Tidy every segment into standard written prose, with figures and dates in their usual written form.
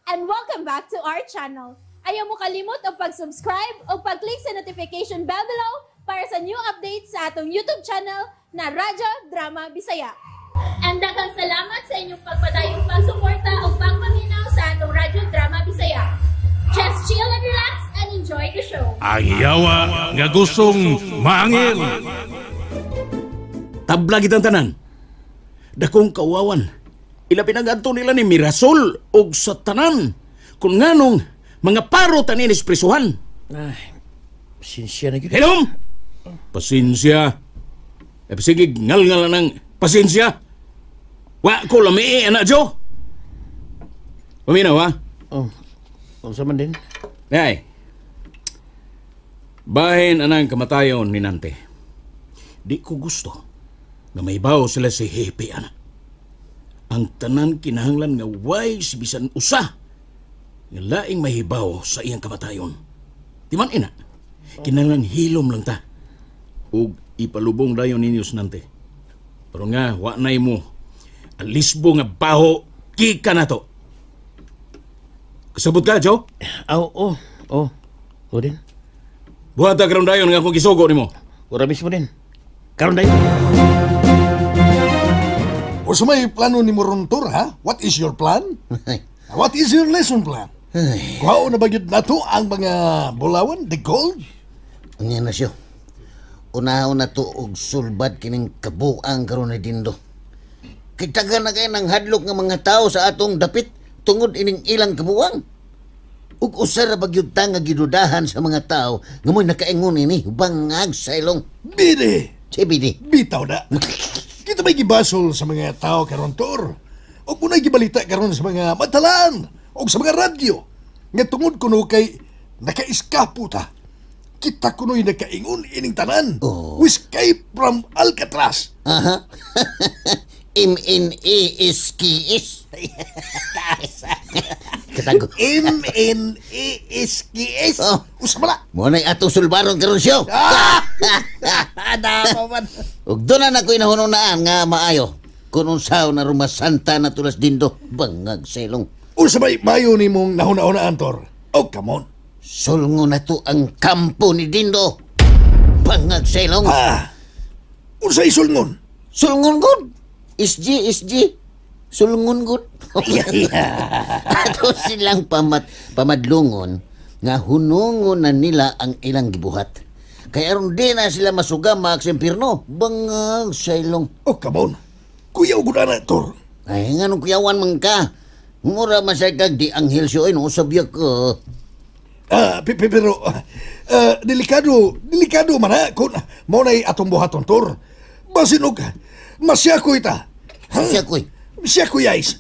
and welcome back to our channel. Ayaw mo kalimot o pag-subscribe o pag-click sa notification bell below para sa new updates sa atong YouTube channel na Radyo Drama Bisaya. And daghang salamat sa inyong pagpadayong pagsuporta o pagpaminaw sa atong Radyo Drama Bisaya. Just chill and relax and enjoy the show. Ayawa nga gustong maangil. Tabla kitang tanan. Dakong kawawan. Ila pinagadto nila ni Mirasol og sa tanan. Kung nganong mga paro tanin espresuhan. Ay, pasensya na yun. Helom! Pasensya. Sige, ngal-ngal ng pasensya. Wa ko lami, anak Jo. Paminaw, ha? Oh, sama din. Ay. Bahin anang kamatayon ni Nante. Di ko gusto na may bawo sila si Hepe, anak. Ang tanan kinahanglan nga way si bisan usa nga laing mahibaw sa iyang kamatayon. Di man ina, kinahanglan hilom lang ta. Ug ipalubong dayon ninyo sa Nante. Pero nga, wa nay mo alisbo nga baho kika na to. Kasabot ka, Jo? Oh, din. Buhata karon dayon nga akong gisugo nimo. Ura mismo din. Karon dayon. O sa may plano ni Morontor, ha? What is your plan? What is your lesson plan? Kuhao na bagyod na to ang mga bulawan, the gold? Ang yan na siya. Una-una to og sulbad kining kabuang karon ni Dindo. Kitaga na kayo ng hadlok ng mga tao sa atong dapit tungod ining ilang kabuang. Ug usara bagyod ta nga gidudahan sa mga tao nga mo'y nakaingon ini bangag sa ilong. Bide! Si Bidi. Bitaw na. Kita may gibasol sa mga tao karon Tor. O kunay gibalita karon sa mga matalaan o sa mga radyo. Nga tungod kuno kay nakaiskapo ta. Kita kuno'y nakaingon ining tanan. Oh. We escape from Alcatraz. Aha. M-N-E-S-K-S. Katago. M-N-E-S-K-S. Oh. Usa bala. Muna'y atong sulbaron karon siya. Dama man. Ug doon na ako'y nahununaan nga maayo. Kung unsaw na rumasanta na tulas Dindo, bangag sa ilong. Usa may mayo ni mong nahuna-unaan Tor. Oh, come on. Sulngo na to ang kampo ni Dindo. Bangag sa ilong. Usa isulngon. Sulngon gud. SG. Sulngon gud. Ato silang pamadlungon nga hunungon na nila ang ilang gibuhat. Kaya aron di na sila masugamak sa impyerno. Bangag sa ilong. Oh, come on. Kuya uguna na Tor. Ay, nga nung kuyawan man ka. Mura masay kag di anghel siya. Ay, usabya ka. Pero delikado man ha kung mo na'y atong buhaton Tor. Basinog, masyakoy ta. Masyakoy? Masyakoy guys.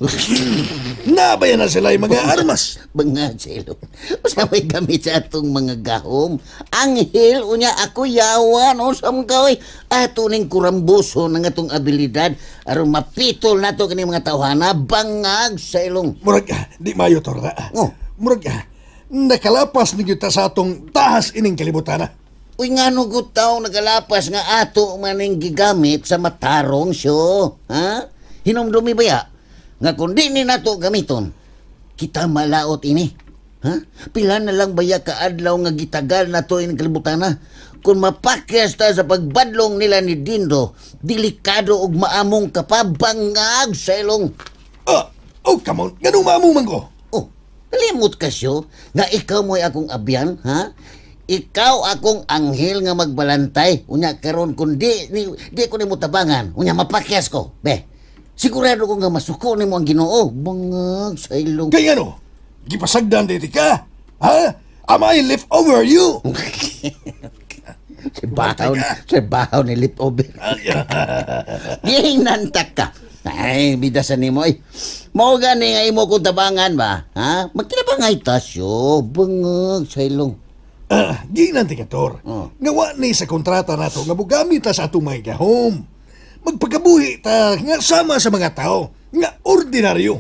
Nabayan na sila yung mga armas. Bangag sa ilong. Usa may gamit sa atong mga gahom. Anghel, unya ako yawan. Usam ka, ato ning kurambuso ng atong abilidad aron mapitol nato kini mga tawhana. Bangag sa ilong. Murag, di mayo Tor na. Oh. Murag, nakalapas ni kita sa atong tahas ining kalibutan na. Uy nga nugot tao nagalapas nga ato maning gigamit sa matarong siyo. Ha? Hinumdumi ba ya? Nga kundi ni nato gamiton, kita malaot ini. Ha? Pila na lang baya kaadlaw nga gitagal nato ining kalibutan na. Kung mapakyas ta sa pagbadlong nila ni Dindo, delikado og maamong kapabangag sa ilong. Oh, come on. Ganun maamong man ko. Kalimot ka siyo nga ikaw mo'y akong abyan, ha? Ikaw akong anghel nga magbalantay. Unya karon kung di ko ni mo tabangan, unya mapakyas ko. Be, sigurado ko nga masuko ni mo ang Ginoo. Bangag sa ilong. Kaya ano? Gipasagdan dito ka? Ha? Am I left over you? Bahaw ni leftover. Ginantak ka. Ay, bidasan ni mo eh. Mao gani nga imo kong tabangan ba? Ha? Magkinabangay tasyo. Bangag sa ilong. Ginanti ka, Tor. Nga wa ni sa kontrata nato nga bugamit ta sa atong mga gahom. Magpagabuhi ta nga sama sa mga tao nga ordinaryo.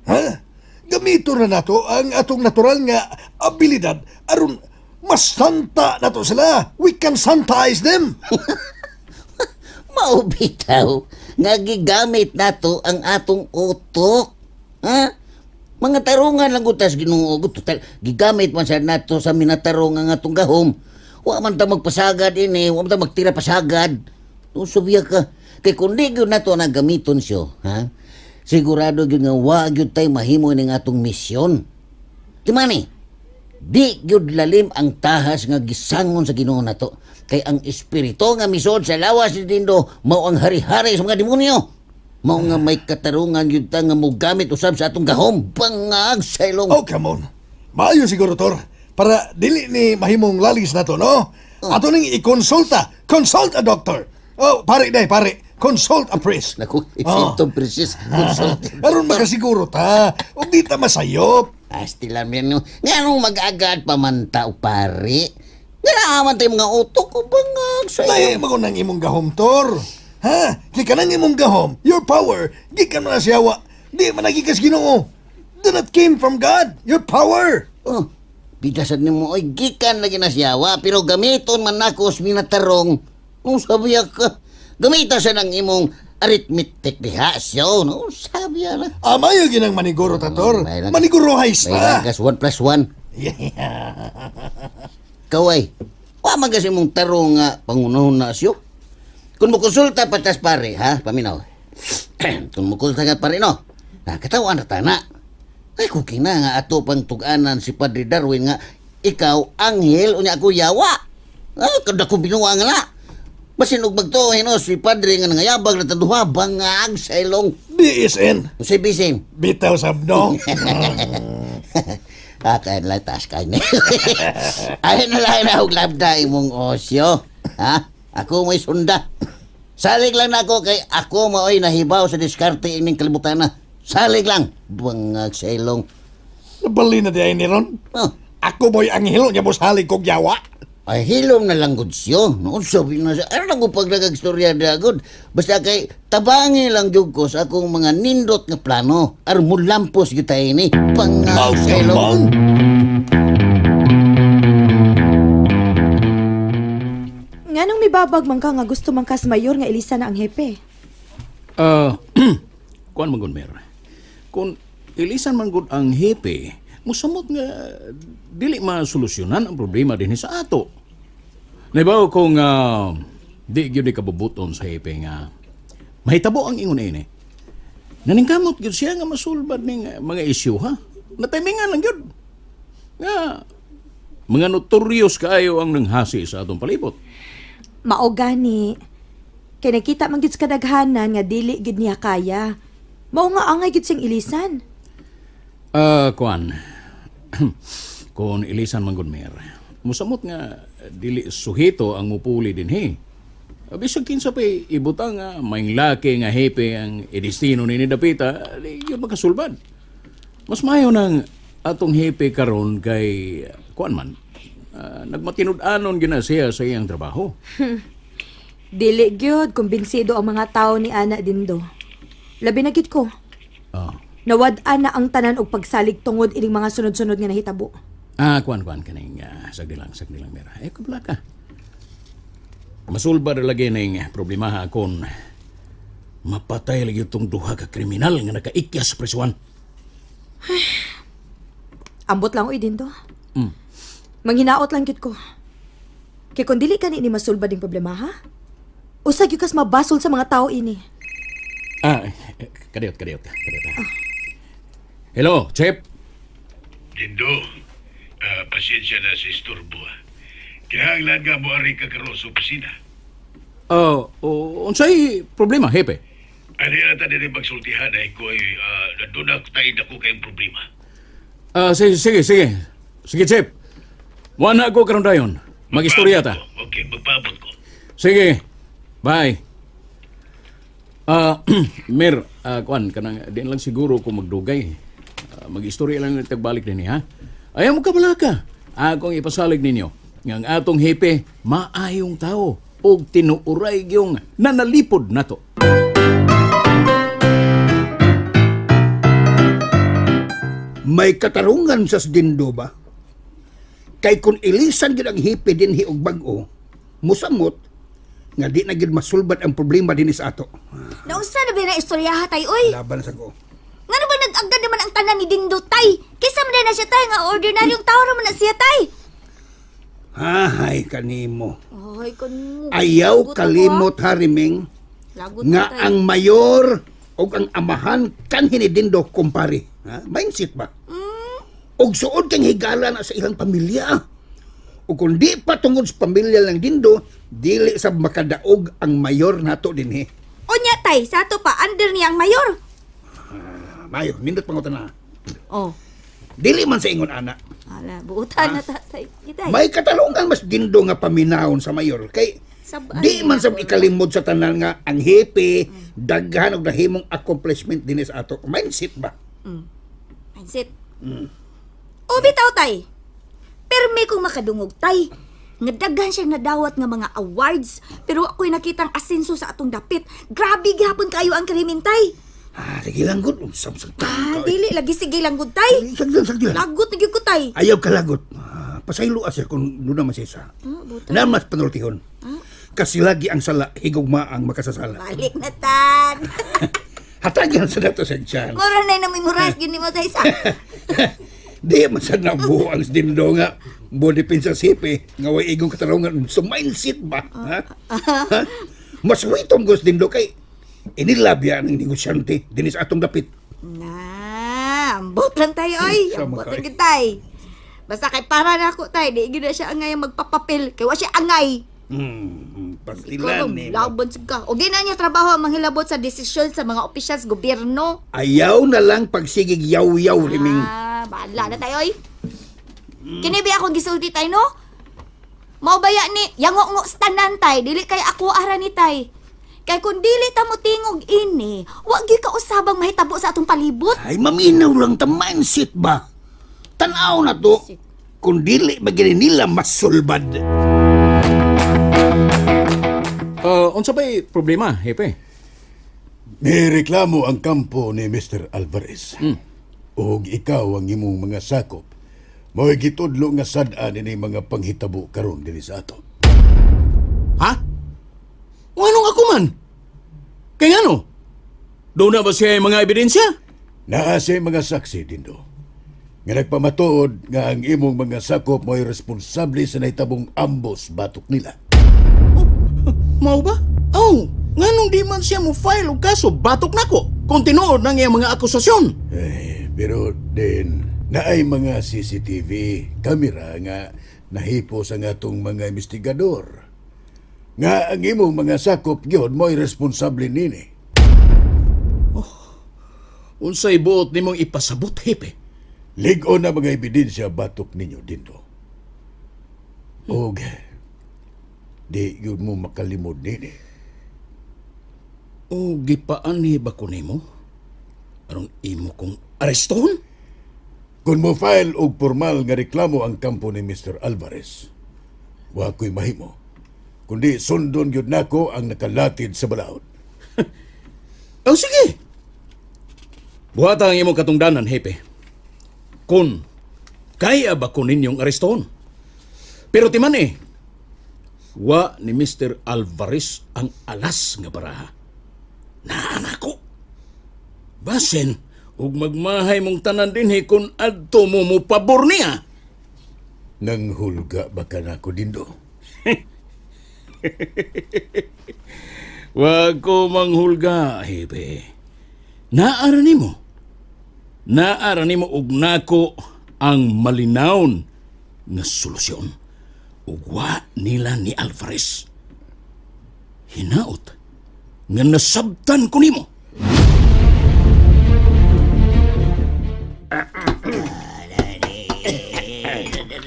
Ha? Gamito na nato ang atong natural nga abilidad aron mas santa nato sila. We can santize them. Mao bitaw nga gigamit nato ang atong utok. Ha? Mga tarungan lang gutas Ginoo. Total gigamit man sa nato sa minatarong nga atong gahom. Wa man ta magpasagad ini, wa man ta magtira pasagad. Subiya ka. Kay kundi gyud nato na gamiton siya, ha? Sigurado gyud nga wa gyud tay mahimo ning atong misyon. Timani, di gyud lalim ang tahas nga gisangon sa Ginoo nato. Kay ang espiritu nga misod sa lawas ni Dindo mao ang hari-hari sa mga demonyo. Mao nga may katarungan gyud ta nga mogamit usab sa atong gahom bangag sa ilong. Oh, come on. Maayo siguro, Tor. Para dili ni mahimong lalis na to, no? Ato ning i-consulta. Consult a doctor. Oh, pare. Consult a priest. Naku, isintong precis. Aron makasiguro ta. O di ta masayop. Astilan mo nga nung mag-agad pamanta o pare. Nga naaman tayo mga utok ko bangag sa Dahil iyo. magunang imong gahom, Tor. Ha? Kika nang imong gahom. Your power. Gikan mo na siyawa. Di man nagikas Ginoo. That came from God. Your power. Oh, bidasan ni mo, oy, gikan lagi na siyawa, pero gamiton man ako sa minatarong. Sabi ka, gamitan sa ng imong arithmetic dihasyo, no? Sabi na. Amayo ginang maniguro, Tor. Baylan- Maniguro high Baylan star. kas 1 plus 1. Kaway, wa magasi mong tarong nga pangunahon na asyo. Kung mo konsulta patas pare, ha? Paminaw. Kung mo konsulta pare, no? Katawan na tana. Ay, kuking na nga ato pang tuganan si Padre Darwin nga ikaw, anghel, unya ako yawa. Kada ko binuwa nga na. Basin og magtuhin, no? Si Padre nga nangayabag na tanduha, bangag sa ilong. BSN. Si Bisin. Bitaw sabno. Kakain lang, taas kain. Ay na lang na og labda imong osyo. Ha? Ako may sunda. Salig lang na ako kay ako maoy nahibaw sa diskarte ining kalibutan na. Salig lang. Bangag sa ilong. Nabali na di ay ni Ron. Oh. Ako mo'y anghel niya mo salig kong yawa. Ay hilom na lang gud siyo. Noon sabi na siya. Ano lang ko pag nagagstorya na gud. Basta kay tabangi lang jud ko sa akong mga nindot nga plano. Aron lampos kita ini. Bangag sa ilong. Nganong mibabag man ka nga gusto man kas mayor nga ilisa na ang hepe? Kuan man gud, Mer. Kung ilisan man gud ang hepe, musamot nga dili masolusyonan ang problema dinhi sa ato. Naibaw kung di gyud ni kabubuton sa hepe nga mahitabo ang ingon ini. Naningkamot gyud siya nga masulbad ning mga isyu, ha? Natimingan lang gyud. Nga mga notorious kaayo ang nanghasi sa atong palibot. Mao gani. Kay nakita man gid sa kadaghanan nga dili gid niya kaya. Mao nga angay gid sing ilisan. Kuan. Kung ilisan man gud, Mer. Musamot nga dili suhito ang mupuli dinhi. Bisag kinsa pa ibutang nga may laki nga hepe ang edestino ni Dapita, di yun makasulbad. Mas mayo nang atong hepe karon kay kuan man. Nagmatinud-anon gina siya sa iyang trabaho. Dili gyud kumbinsido ang mga tawo ni Ana Dindo. Labi na gid ko. Nawad-an na ang tanan og pagsalig tungod ining mga sunod-sunod nga nahitabo. Kuan kaning sagdi lang Mera. Kabla ka. Masulbad lagi ning problema akon. Mapatay lagi itong duha ka kriminal nga nakaikyas sa prisuan. Ambot lang oy Dindo. Manghinaot lang gid ko. Kay kung dili ka ni masulbad ning problema, ha? Usag yung kas mabasol sa mga tao ini. Kadiyot. Hello, Chef. Dindo, pasensya na si Istorbo. Kinahanglan ka mo ari ka karon sa opisina. Unsay problema, hepe? Ano yan natin din magsultihan ay ko ay nandun na tayo na ko kayong problema. Sige, Chef. Wala ako karon dayon. Mag-istorya ta. Okay, magpaabot ko. Sige. Bye. Mer, kuan kanang din lang siguro ko magdugay. Mag-istorya lang tagbalik din ha. Ayaw mo kabalaka. Akong ipasalig ninyo nga ang atong hepe maayong tao og tinuuray yung nanalipod nato. May katarungan sa Dindo ba? Kay kung ilisan gid ang hipi dinhi og bag-o, musamot nga di na gid masulbad ang problema dinhi sa ato. Nausa na ba na istorya hatay, oy? Laban sa ko. Nga ba nag-agad naman ang ang tanan ni Dindo, tay. Kisa man na siya, tay, nga ordinaryong tao naman na siya, tay. Hahay kanimo. Ay, kanimo. Ayaw Lagot kalimot hariming Lagot nga tay. ang mayor o ang amahan kan hinidindo kumpare. Ha? Mindset ba? Og suod kang higala na sa ilang pamilya. O kung di pa tungod sa pamilya lang dindo, dili sa makadaog ang mayor nato dinhi. Onya, tay, sa ato pa, under niya ang mayor. Mayor, nindot pangutan na. Oh. Dili man sa ingon ana. Ala, buutan na tay. Itay. May katalungan mas dindo nga paminahon sa mayor. Kay di man sa ikalimod sa tanan nga ang hepe, daghan og nahimong accomplishment din sa ato. Mindset ba? Mindset. O bitaw, tay. Permi kong makadungog, tay. Nga daghan siyang nadawat nga mga awards, pero ako'y nakitang asenso sa atong dapit. Grabe gihapon kayo ang krimen, tay. Sige lang gud. Samsang Dili, lagi sige lang gud, tay. Sagdan. Lagot na gyud ko, tay. Ayaw kalagot. Pasaylo asir kung doon naman siya. Namas panultihon. Kasi lagi ang sala, higugma ang makasasala. Balik na, tan. Hatagyan sa dato sa tiyan. Mura na yung memorise yun ni mo, tay, sa. Di man sa nabuo ang dindo nga body pin sa sipi nga way igong katarungan so mindset ba ha? Mas witom gos dindo kay inilabya ng negosyante dinis atong dapit Ambot lang tayo, oy. Sama Ambot kay. lang tay. Basta kay para na ako, tay. Di gina siya angay magpapapil. Kay wa siya angay. Pastilan Ikaw, laban ka. O di na niya trabaho ang manghilabot sa desisyon sa mga opisyals gobyerno. ayaw na lang pagsigig yaw-yaw riming Bahala na tayo, oy. Kinibi akong gisulti, tay, no? Maubaya ni, yango-ngo stanan, tay. Dili kay ako ara ni, tay. Kay kung dili ta mo tingog ini, wag gyud ka usabang mahitabo sa atong palibot. ay maminaw lang ta mindset ba tanaw na to kung dili bagay nila masulbad. Unsa ba'y problema, Hepe? May reklamo ang kampo ni Mr. Alvarez. Og ikaw ang imong mga sakop. Mo'y gitudlo nga sad-an ini mga panghitabo karon dinhi sa ato. Ha? Anong ako man? Kaya ano? Doon na ba siya yung mga ebidensya? Naa siya mga saksi dindo. Nga nagpamatuod nga ang imong mga sakop mo'y responsable sa nahitabong ambos batok nila. Mau ba? Oh, nganong di man siya mo file og kaso batok nako kung tinuod ng iyang mga akusasyon. Pero din, naay mga CCTV kamera nga nahipo sa atong mga investigador. Nga ang imong mga sakop gyud mo'y responsable nini. Unsay buot nimong ipasabot, Hepe? Ligon na mga ebidensya batok ninyo dindo. Og di yun mo makalimod nini. O gipaanhi ba ko nimo? Aron imo kong areston? Kung mo file og formal nga reklamo ang kampo ni Mr. Alvarez, wa ko'y mahimo. Kundi sundon yun nako ang nakalatid sa balaod. Oh, sige. Buhat ang imong katungdanan, Hepe. Kun kaya ba ko ninyong areston? Pero timan wa ni Mr. Alvarez ang alas nga baraha. Naan ako. Basen, ug magmahay mong tanan dinhi kung adto mo pabor niya. Nang hulga ba ka na ko dindo? Wag ko manghulga, Hepe. Naara nimo og nako ang malinawon nga solusyon. Ug wa nila ni Alvarez. Hinaot nga nasabtan ko nimo.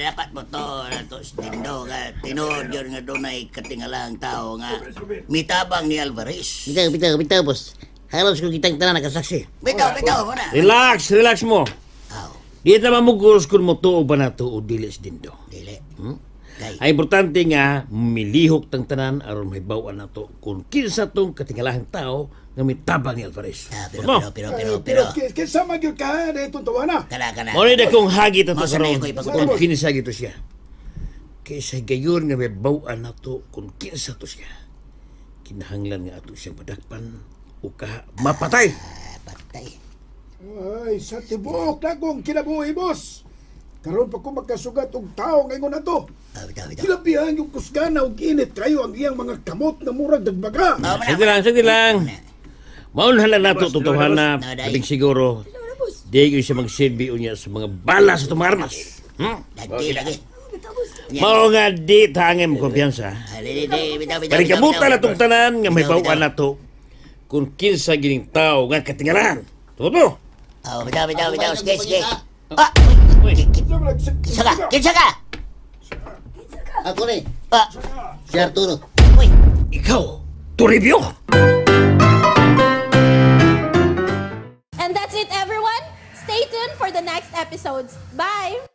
Dapat mo to natos dindo nga tinuod yun nga doon ay katingalang tao nga mitabang ni Alvarez. Bitaw, boss. Halos ko kitang tanan nakasaksi. Bitaw mo na. Relax mo. Di naman mo guros kung mo tuo ba na tuo dilis dindo. Dili. Ay importante nga milihok tang tanan aron may bawaan na to kung kinsa tong katingalahang tao nga mitabang ni Alvarez. Pero Kinsa magyud ka na itong tawana? kana. Mo ni kung hagi to Masa karon na ako'y pagkutan. kung kinsa gito siya. Kaysa gayon nga may bawaan na to kung kinsa to siya. Kinahanglan nga ato siyang padakpan o ka mapatay. Patay. Ay, sa tibok na kong kinabuhi, boss. Karon pa ko magkasugat og tao ngayon na to. Kilabihan yung kusgana og init kayo ang iyang mga kamot na murag dagbaga. Sige lang. Maunhan lang nato tutuhan na pating siguro. Di ko siya magsilbi unya sa mga bala sa tumarmas. Lagi. Mao nga di tangem kumpiyansa. Paring kabutan na itong tanan nga may bawaan na to kung kinsa gining tao nga katingalan. Tuto? Bitaw. Sige. Kinsa ka? Ako rin. Si Arturo. Ikaw, Toribio? And that's it, everyone. Stay tuned for the next episodes. Bye!